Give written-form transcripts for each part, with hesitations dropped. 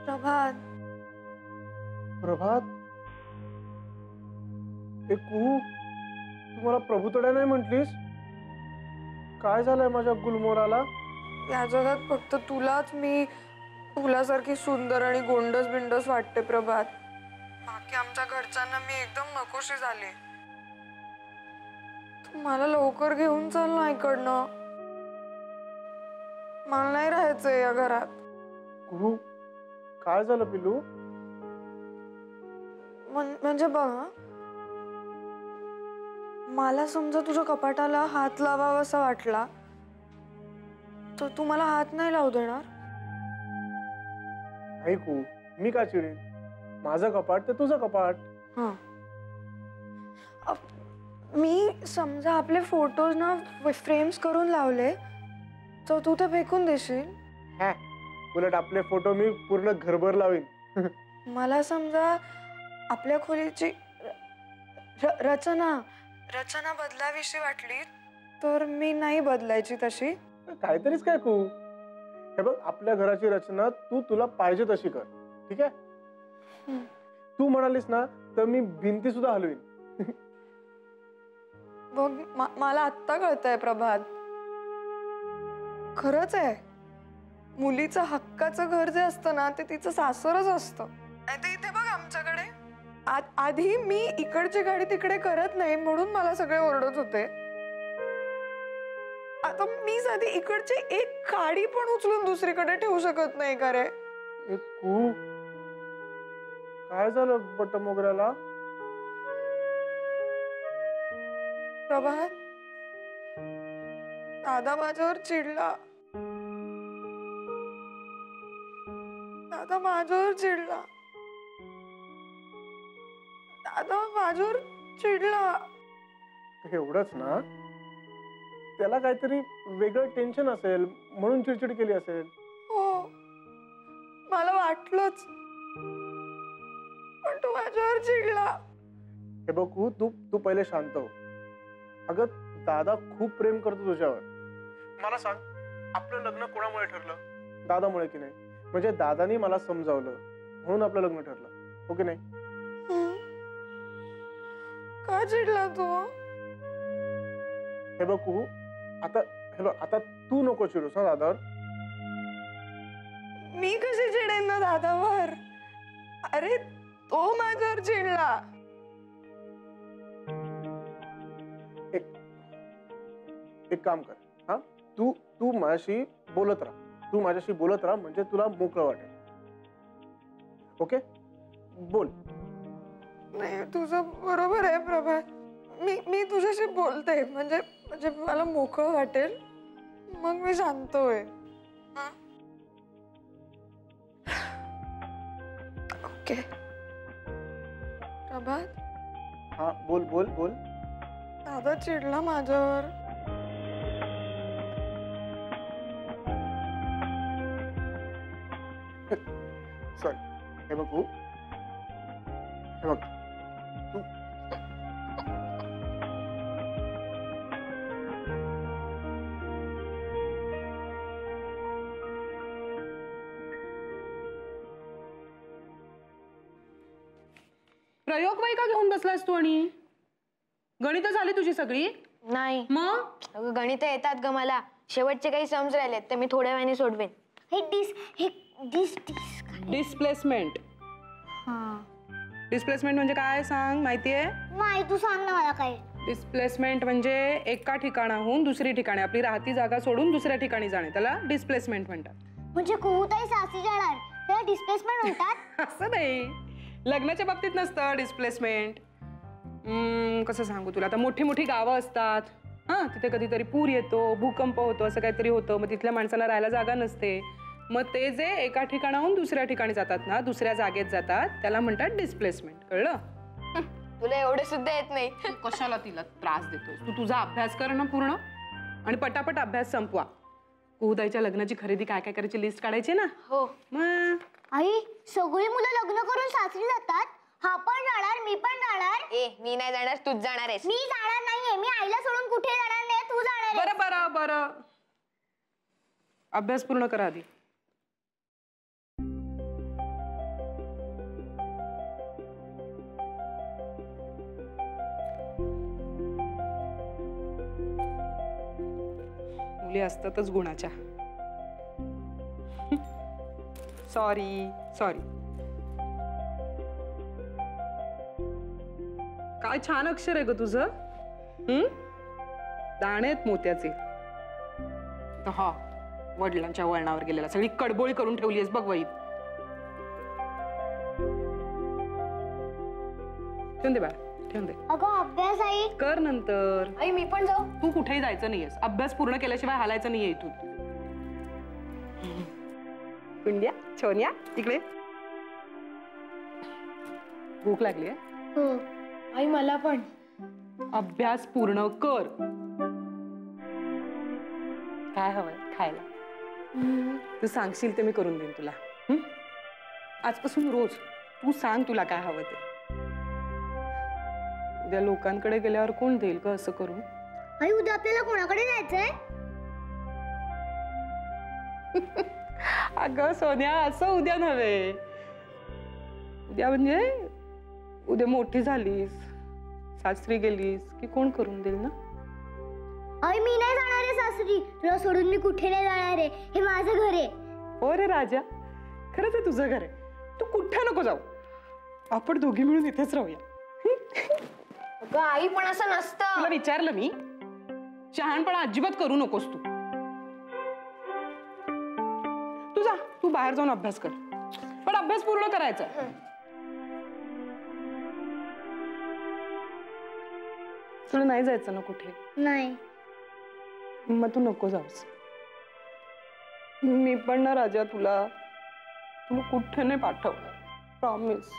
प्रभात प्रभात कुहू तू मला प्रभुतड्या नाही म्हटलीस? काय झालंय माझ्या गुलमोहराला? या जगात फक्त तुलाच मी फुलासारखी सुंदर आणि गोंडस बिंडस वाटते प्रभात. बाकी आमच्या घरच्यांना मी एकदम नकोशी झाले. तू मला लवकर घेऊन चल ना इकडनं. मला नाही राहायचंय या घरात. कुहू काय झालं पिलू? म्हणजे बघ, मला समजा तुझ्या कपाटाला हात लावावासा वाटला तर तू मला हात नाही लावू देणार? ऐकू मी का चिडेन? माझं कपाट ते तुझं कपाट. मी समजा आपले फोटोज ना फ्रेम्स करून लावले तर तू ते फेकून देशील? उलट आपले फोटो मी पूर्ण घरभर लावीन. मला समजा आपल्या खोलीची रचना बदलावीशी वाटली तर मी नाही बदलायची तशी. काहीतरीच काय कू. हे बघ, आपल्या घराची रचना तू तुला पाहिजे तशी कर, ठीक आहे? तू म्हणालीस ना तर मी भिंती सुद्धा हलवीन. बघ, मला आत्ता कळतंय प्रभात, खरंच आहे. मुलीचं हक्काचं घर जे असतं ना ते तिचं सासरच असतं. आता इथे बघ आमच्याकडे आधी मी इकडची गाडी तिकडे करत नाही म्हणून मला सगळे ओरडत होते. आता मी साधी इकडची एक गाडी पण उचलून दुसरीकडे ठेवू शकत नाही का रे? काय झालं बट मोगऱ्याला? प्रभात, दादा माझ्यावर चिडला. दादा माझ्यावर चिडला. एवढंच ना? त्याला काहीतरी वेगळं टेन्शन असेल म्हणून चिडचिड केली असेल. हो, मला वाटलंच, पण तो माझ्यावर चिडला. हे बघू, तू पहिले शांत हो. अगं, दादा खूप प्रेम करतो तुझ्यावर. मला सांग, आपलं लग्न कोणामुळे ठरलं? दादामुळे की नाही? म्हणजे दादानी मला समजावलं म्हणून आपलं लग्न ठरलं, हो की नाही? का चिडला तू? हे बघू, आता तू नको चिडूस ना दादावर. मी कशी चिडेन ना दादावर? अरे, तो माझ्यावर चिडला. एक काम कर, हा, तू माझ्याशी बोलत राहा म्हणजे तुला मोकळं वाटेल. ओके, बोल. नाही, तुझं बरोबर आहे प्रभात. मी तुझ्याशी बोलते म्हणजे मला मोकळं वाटेल, मग मी शांत होईल. ओके प्रभात. हा, बोल बोल बोल. दादा चिडला माझ्यावर. सॉरी. हे बघू, हे बघ, तू प्रयोग वही का घेऊन बसलास तू? आणि गणित झाली तुझी सगळी? नाही. मग गणित येतात ग मला. शेवटचे काही सम्स राहिलेत ते मी थोड्या वेळाने सोडवेन. डिस्प्लेसमेंट. डिस्प्लेसमेंट म्हणजे काय सांग? माहितीये? नाही, तू सांग ना मला काय. डिस्प्लेसमेंट म्हणजे एका ठिकाणाहून दुसरी ठिकाणी आपली राहती जागा सोडून दुसऱ्या ठिकाणी जाणे, त्याला डिस्प्लेसमेंट म्हणतात. म्हणजे कुहुताई सासरी जाणार त्याला डिस्प्लेसमेंट म्हणतात? असं नाही, लग्नाच्या बाबतीत नसतं डिस्प्लेसमेंट. कसं सांगू तुला? आता मोठी मोठी गावं असतात, हा, तिथे कधीतरी पूर येतो, भूकंप होतो, असं काहीतरी होतं, मग तिथल्या माणसांना राहायला जागा नसते, मग ते जे एका ठिकाणाहून दुसऱ्या ठिकाणी जातात ना, दुसऱ्या जागेत जातात, त्याला म्हणतात डिस्प्लेसमेंट. कळलं? तुला एवढे सुद्धा येत नाही. कशाला तिला त्रास देतोस? तू तुझा अभ्यास कर ना पूर्ण, आणि पटापट अभ्यास संपवा. कुहुताईच्या लग्नाची खरेदी काय काय करायची लिस्ट काढायची ना. हो. मग आई, सगळी मुलं लग्न करून सासरी जातात. हा पण जाणार, मी पण जाणार. मी नाही जाणार, तूच जाणार आहेस. मी जाणार नाहीये. मी आईला सोडून कुठे जाणार नाही. तू जाणार. बरं बरं बरं, अभ्यास पूर्ण करा आधी. मुली असतातच गुणाच्या. Sorry sorry. काय छान अक्षर आहे ग तुझं. दाणे आहेत मोत्याचे. हा वडिलांच्या वळणावर गेलेला सगळी कडबोळी करून ठेवली आहेस बघ वहीत. ठेवून दे बाळा, ठेवून दे. अगं अभ्यास आई. कर नंतर. आई मी पण जाऊ. तू कुठेही जायचं नाहीयेस. अभ्यास पूर्ण केल्याशिवाय हालायचं नाहीये इथून. कुंड्या छोन्या तिकडे. भूक लागली आहे. हो. आई मला पण. अभ्यास पूर्ण कर. काय हवंय खायला? तू सांगशील ते मी करून देईन तुला. आजपासून रोज तू सांग तुला काय हवं ते. उद्या लोकांकडे गेल्यावर कोण देईल ग असं करून? आई उद्या आपल्याला कोणाकडे जायचंय? अगं सोन्या असं उद्या नव्हे. उद्या म्हणजे उद्या मोठी झालीस, सासरी गेलीस की कोण करून देईल ना? आई मी नाही जाणार आहे सासरी. तुला सोडून मी कुठे नाही जाणार आहे. हे माझं घर आहे. हो रे राजा, खरंच आहे तुझं घर आहे. तू कुठे नको जाऊ. आपण दोघी मिळून इथेच राहूया. अगं आई पण असं नसतं. तुला विचारलं मी. शहाणपणा अजिबात करू नकोस तू. तू जा, तू बाहेर जाऊन अभ्यास कर. पण अभ्यास पूर्ण करायचा. तुला नाही जायचं ना कुठे? नाही. मग तू नको जाऊस. मी पण ना राजा तुला कुठे नाही पाठवणार. प्रॉमिस.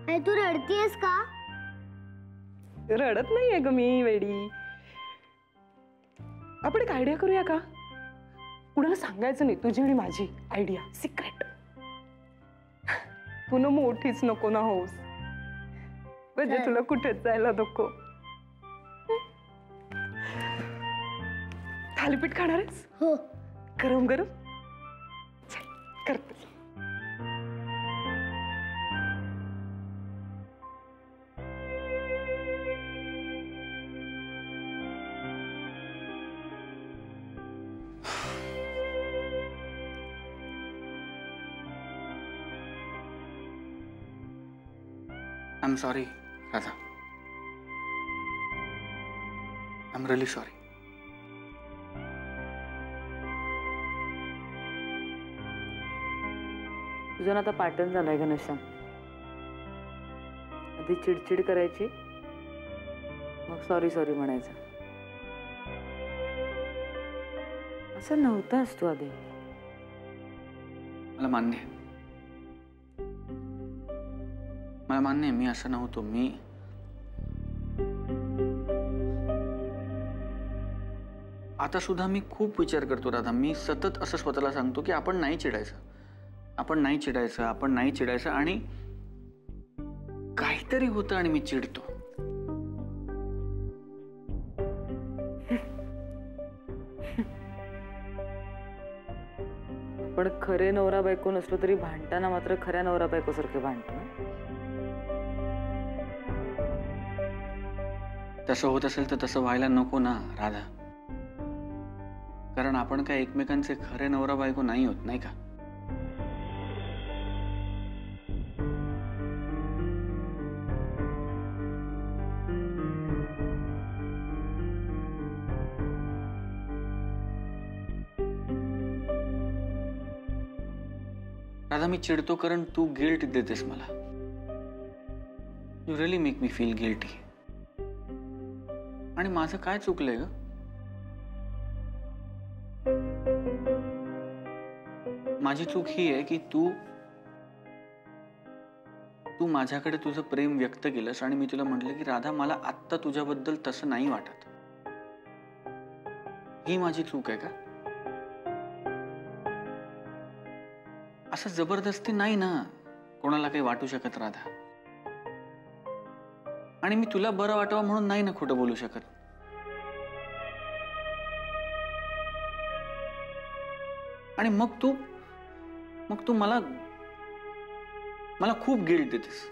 आई तू रडतीयस का? रडत नाहीये ग मी वेडी. आपण एक आयडिया करूया का? कुणाला सांगायचं नाही तुझी आणि माझी आयडिया. सिक्रेट. तू ना मोठीच नको ना होस. म्हणजे तुला कुठेच जायला नको. थालीपीठ खाणार आहेस? हो. गरम गरम चल, करते. I'm sorry, Radha. I'm really sorry. तुझं आता पॅटर्न झालाय घनश्याम. आधी चिडचिड करायची, मग सॉरी सॉरी म्हणायचं. असं नव्हतास तू आधी. मला मान्य आहे. मला मान्य आहे मी असं नव्हतो. मी आता सुद्धा मी खूप विचार करतो राधा. मी सतत असं स्वतःला सांगतो की आपण नाही चिडायचं, आपण नाही चिडायचं, आपण नाही चिडायचं. आणि काहीतरी होतं आणि मी चिडतो. पण खरे नवरा बायको नसलो तरी भांडताना मात्र खऱ्या नवरा बायको सारखे भांडतो. तसं होत असेल तर तसं व्हायला नको ना राधा. कारण आपण काय एकमेकांचे खरे नवरा बायको नाही होत, नाही का? राधा मी चिडतो कारण तू गिल्ट देतेस मला. You really make me feel guilty. आणि माझं काय चुकलंय ग? माझी चूक ही आहे की तू माझ्याकडे तुझं प्रेम व्यक्त केलंस आणि मी तुला म्हटलं की राधा मला आत्ता तुझ्याबद्दल तसं नाही वाटत. ही माझी चूक आहे का? असं जबरदस्ती नाही ना कोणाला काही वाटू शकत राधा. आणि मी तुला बरं वाटावं म्हणून नाही ना खोटं बोलू शकत. आणि मग तू मला खूप गिल्ट देतेस.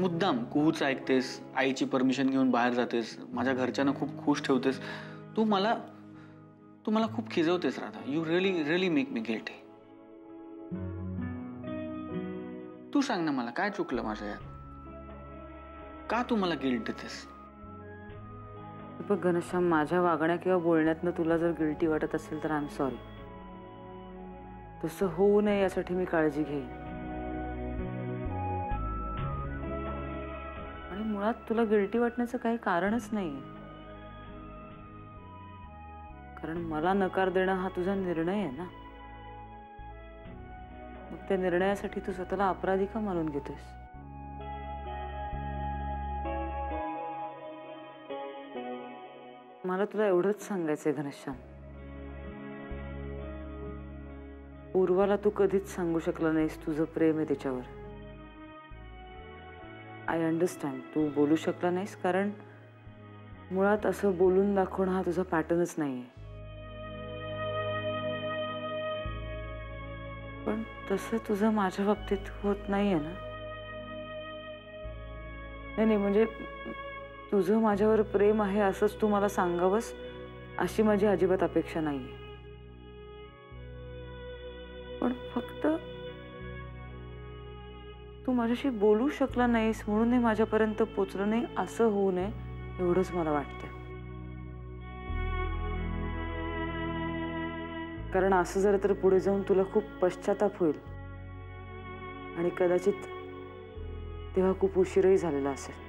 मुद्दाम कुहूच ऐकतेस, आईची परमिशन घेऊन बाहेर जातेस, माझ्या घरच्यांना खूप खुश ठेवतेस. तू मला खूप खिजवतेस Radha. You really make me guilty. तू सांग ना मला काय चुकलं माझ्या यात? का तू मला गिल्ट देतेस? बघ घनश्याम, माझ्या वागण्या किंवा बोलण्यातनं तुला जर गिल्टी वाटत असेल तर आय एम सॉरी. तसं होऊ नये यासाठी मी काळजी घेईन. आणि मुळात तुला गिल्टी वाटण्याचं काही कारणच नाहीये, कारण मला नकार देणं हा तुझा निर्णय आहे ना. मग त्या निर्णयासाठी तू स्वतःला अपराधी का मानून घेतोस? मला तुला एवढंच सांगायचंय घनश्याम, पूर्वाला तू कधीच सांगू शकला नाहीस तुझं प्रेम आहे तिच्यावर. आय अंडरस्टँड, तू बोलू शकला नाहीस कारण मुळात असं बोलून दाखवणं हा तुझा पॅटर्नच नाहीये. पण तसं तुझं माझ्या बाबतीत होत नाहीये ना. नाही म्हणजे तुझं माझ्यावर प्रेम आहे असंच तू मला सांगावंस अशी माझी अजिबात अपेक्षा नाहीये. पण फक्त तू माझ्याशी बोलू शकला नाहीस म्हणून हे माझ्यापर्यंत पोचलं नाही असं होऊ नये एवढंच मला वाटतंय. कारण असं जर तर पुढे जाऊन तुला खूप पश्चाताप होईल आणि कदाचित तेव्हा खूप उशीरही झालेला असेल.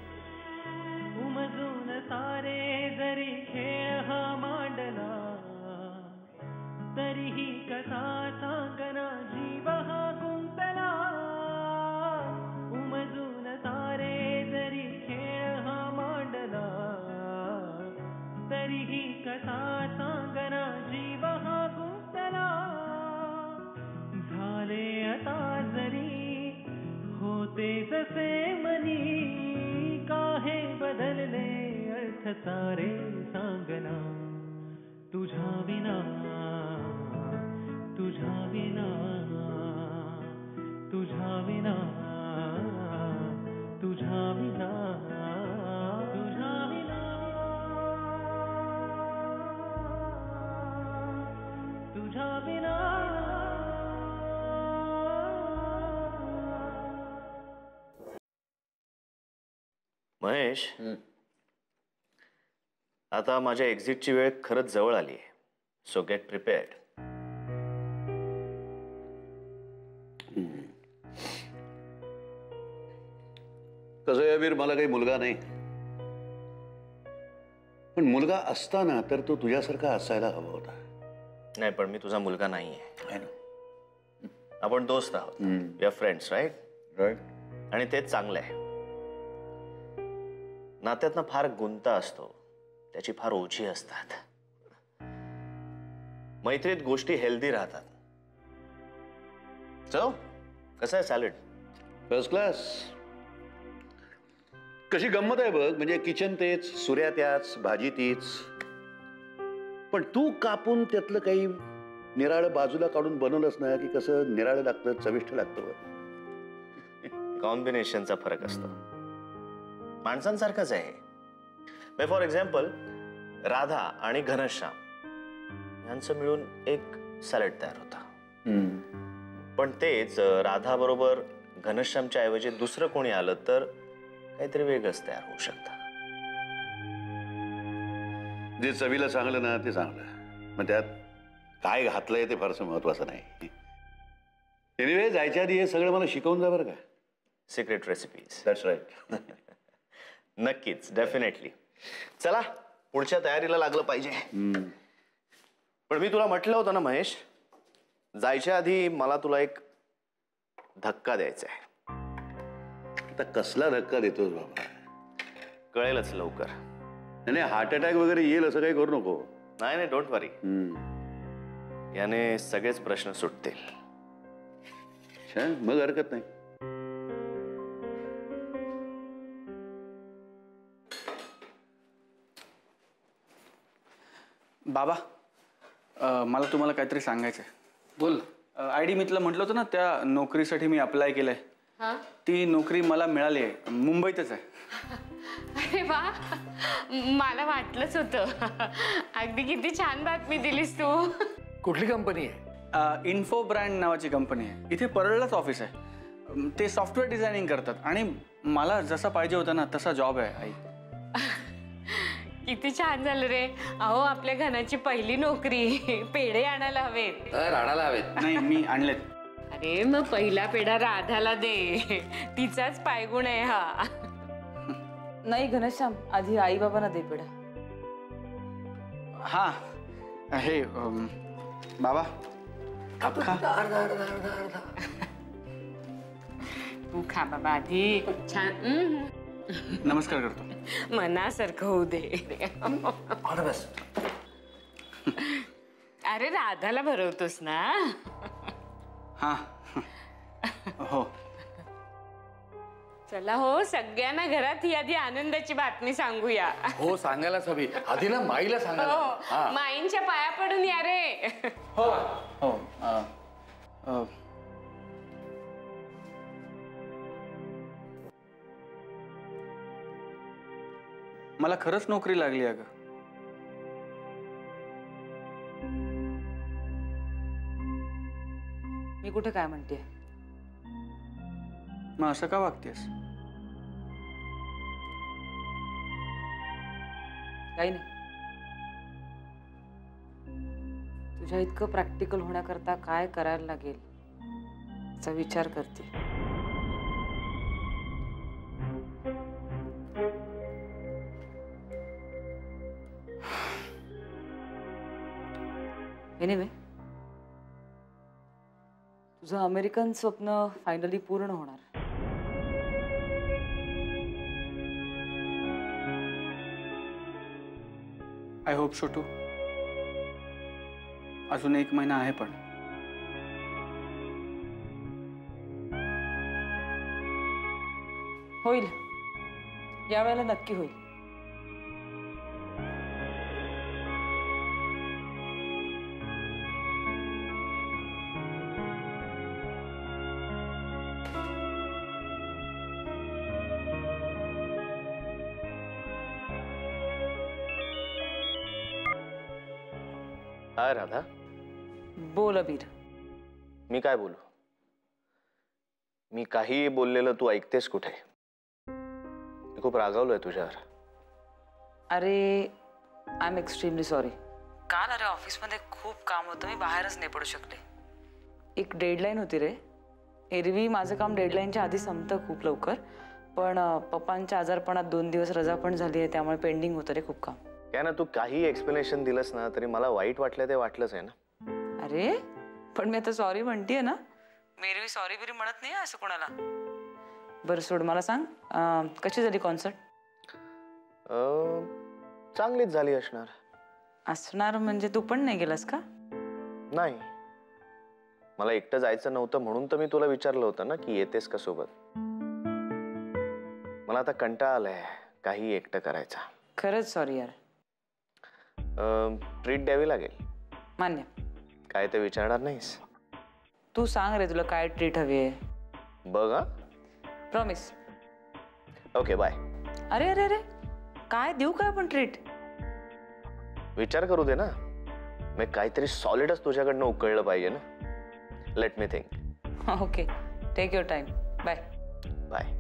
तरीही कसा सांगना जीव हा गुंतला. उमजून सारे जरी खेळ हा मांडला, तरीही कसा सांगना जीव हा गुंतला. झाले आता जरी होते जसे मनी, काहे बदलले अर्थ सारे सांगना. तुझ्या विना तुझ्या विना तुझ्या विना तुझ्या विना तुझ्या विना तुझ्या विना. महेश, आता माझ्या एक्झिटची वेळ खरंच जवळ आली आहे. So gate prepared. तसं यावीर मला काही मुलगा नाही, पण मुलगा असताना तर तो तुझ्यासारखा असायला हवा होता. नाही, पण मी तुझा मुलगा नाही आहे. आपण दोस्त आहोत. We are friends, right? Right. आणि तेच चांगलं आहे. नात्यातनं फार गुंता असतो, त्याची फार ओझी असतात. मैत्रीत गोष्टी हेल्दी राहतात. चव कसं आहे सॅलड? First class. कशी गंमत आहे बघ, म्हणजे किचन तेच, सुऱ्या त्याच, भाजी तीच, पण तू कापून त्यातलं काही निराळं बाजूला काढून बनवलंस ना की कसं निराळं लागतं, चविष्ट लागतं. कॉम्बिनेशनचा फरक असतो. माणसांसारखंच आहे. फॉर एक्झाम्पल, राधा आणि घनश्याम यांचं मिळून एक सॅलड तयार होता. पण तेच राधा बरोबर घनश्यामच्या ऐवजी दुसरं कोणी आलं तर काहीतरी वेगळंच तयार होऊ शकतं. जे चवीला चांगलं ना ते चांगलं, मग त्यात काय घातलंय ते फारसं महत्वाचं नाही. एनिवे, जायच्या आधी हे सगळं मला शिकवून जा बरं का. Secret recipes. That's right. नक्कीच, डेफिनेटली. चला, पुढच्या तयारीला लागलं पाहिजे. पण मी तुला म्हटलं होतं ना महेश, जायच्या आधी मला तुला एक धक्का द्यायचा आहे. आता कसला धक्का देतोस बाबा? कळेलच लवकर. नाही, हार्ट अटॅक वगैरे येईल असं काही करू नको. नाही, डोंट वरी. याने सगळेच प्रश्न सुटतील. मग हरकत नाही. बाबा, मला तुम्हाला काहीतरी सांगायचं आहे. बोल. आयडी मी तुला म्हटलं होतं ना, त्या नोकरीसाठी मी अप्लाय केलंय. हा? ती नोकरी मला मिळाली आहे, मुंबईतच आहे. अरे वा, मला वाटलंच होतं. अगदी किती छान बातमी दिलीस तू. कुठली कंपनी आहे? इन्फो ब्रँड नावाची कंपनी आहे. इथे परळलाच ऑफिस आहे. ते सॉफ्टवेअर डिझायनिंग करतात आणि मला जसा पाहिजे होता ना तसा जॉब आहे आई. किती छान झालं रे. अहो, आपल्या घनाची पहिली नोकरी. पेढे आणायला हवेत. राणाला हवेत. नाही, मी आणलेत. अरे मग पहिला पेढा राधाला दे. तिचाच पायगुण आहे हा. नाही घनश्याम, आधी आई बाबांना दे पेढा. हा, हे बाबा तू खा बाबा आधी. छान. नमस्कार करतो. मनासारखं होऊ दे. अरे राधाला भरवतोस ना. हा हो. चला हो, सगळ्यांना घरात ही आधी आनंदाची बातमी सांगूया. हो, सांगायलाच हवी. आधी ना माईला सांगायला. हो, माईंच्या पाया पडून या रे. हो हो. मला खरंच नोकरी लागली अगं. मी कुठे काय म्हणते? मग असं का वागतेस? काही नाही. तुझ्या इतकं प्रॅक्टिकल होण्याकरता काय करायला लागेल याचा विचार करते. एनिवे, तुझं अमेरिकन स्वप्न फायनली पूर्ण होणार. I hope so too. अजून 1 महिना आहे पण. होईल, यावेळेला नक्की होईल. काय राधा? बोल अबीर. मी काय बोलू? मी काही बोललेलं तू ऐकतेस कुठे? मी खूप रागावलोय तुझ्यावर. अरे, आय एम एक्स्ट्रीमली सॉरी. काल अरे ऑफिसमध्ये खूप काम होतं, मी बाहेरच नाही पडू शकले. एक डेडलाईन होती रे. एरवी माझं काम डेडलाईनच्या आधी संपतं खूप लवकर, पण पप्पांच्या आजारपणात 2 दिवस रजा पण झाली आहे, त्यामुळे पेंडिंग होतं रे खूप काम. काय ना, तू काही एक्सप्लेनेशन दिलंस ना तरी मला वाईट वाटलं ते वाटलंच आहे ना. अरे पण मी आता सॉरी म्हणतेय ना. मी एरवी सॉरी बिरी म्हणत नाही असं कोणाला. बरं सोड, मला सांग कशी झाली कॉन्सर्ट? चांगलीच झाली असणार. असणार म्हणजे तू पण नाही गेलास का? नाही, मला एकटं जायचं नव्हतं म्हणून तर मी तुला विचारलं होतं ना की येतेस का सोबत. मला आता कंटाळा आलाय काही एकटं करायचा. खरंच सॉरी यार. ट्रीट द्यावी लागेल. मान्य. काय ते विचारणार नाहीस? तू सांग रे, तुला काय ट्रीट हवी आहे? बघ हा. प्रॉमिस. Okay bye. अरे अरे अरे, काय देऊ काय पण ट्रीट? विचार करू दे ना. मी काहीतरी सॉलिडच तुझ्याकडनं उकळलं पाहिजे ना. Let me think. Okay, take your time. Bye bye.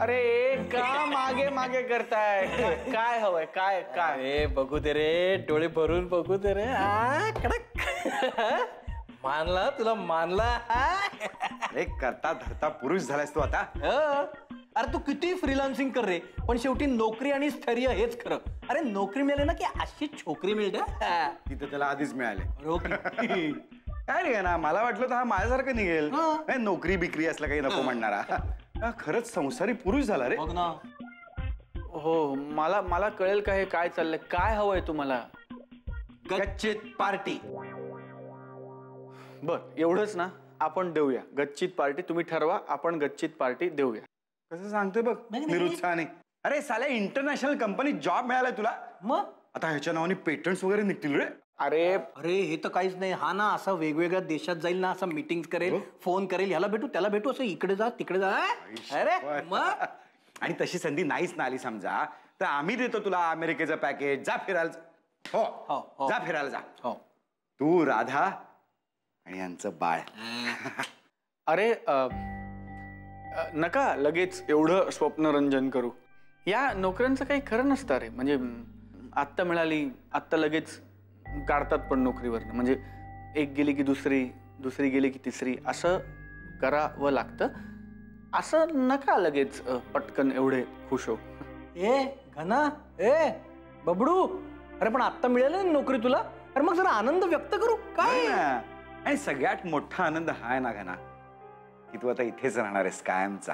अरे का मागे मागे करताय? काय हवंय? काय काय? अरे बघू दे रे, डोळे भरून बघू दे रे. कडक. मानला तुला, मानला. अरे करता धरता पुरुष झालायस तू आता. अरे तू किती फ्रीलान्सिंग कर रे, पण शेवटी नोकरी आणि स्थैर्य हेच खरं. अरे नोकरी मिळाली ना की अशी छोकरी मिळते. तिथं त्याला आधीच मिळाले. काय रे ना, मला वाटलं तर हा माझ्यासारखं निघेल. नोकरी बिक्री असलं काही नको म्हणणारा. खरंच संसारी पुरुष झाला रे. बघ ना. हो, मला कळेल का हे काय चाललंय? काय हवंय तुम्हाला? गच्चित पार्टी. बर एवढंच ना, आपण देऊया गच्चीत पार्टी. तुम्ही ठरवा, आपण गच्चीत पार्टी देऊया. कसं सांगतोय बघ निरुत्साहाने. अरे साल्या इंटरनॅशनल कंपनी जॉब मिळालाय तुला. मग आता ह्याच्या नावाने पेटंट्स वगैरे निघतील रे. अरे हे तर काहीच नाही. हा ना असं वेगवेगळ्या देशात जाईल ना, असं मीटिंग करेल, फोन करेल, ह्याला भेटू त्याला भेटू, असं इकडे जा तिकडे जा. अरे मग आणि तशी संधी नाहीच ना आली समजा, तर आम्ही देतो तुला अमेरिकेचं पॅकेज. जा फिरायला. हो जा फिरायला जा. हो तू राधा आणि यांचं बाळ. अरे नका लगेच एवढं स्वप्नरंजन करू. या नोकऱ्यांचं काही खरं नसतं रे. म्हणजे आत्ता मिळाली आत्ता लगेच काढतात पण नोकरीवर. म्हणजे एक गेली की दुसरी, दुसरी गेली की तिसरी, असं करावं लागतं. असं नका लगेच पटकन एवढे खुश हो. ए घना, ए बबडू, अरे पण आत्ता मिळेल ना नोकरी तुला, अरे मग जरा आनंद व्यक्त करू काय. आणि सगळ्यात मोठा आनंद हा आहे ना घना, की तू आता इथेच राहणार आहेस कायमचा.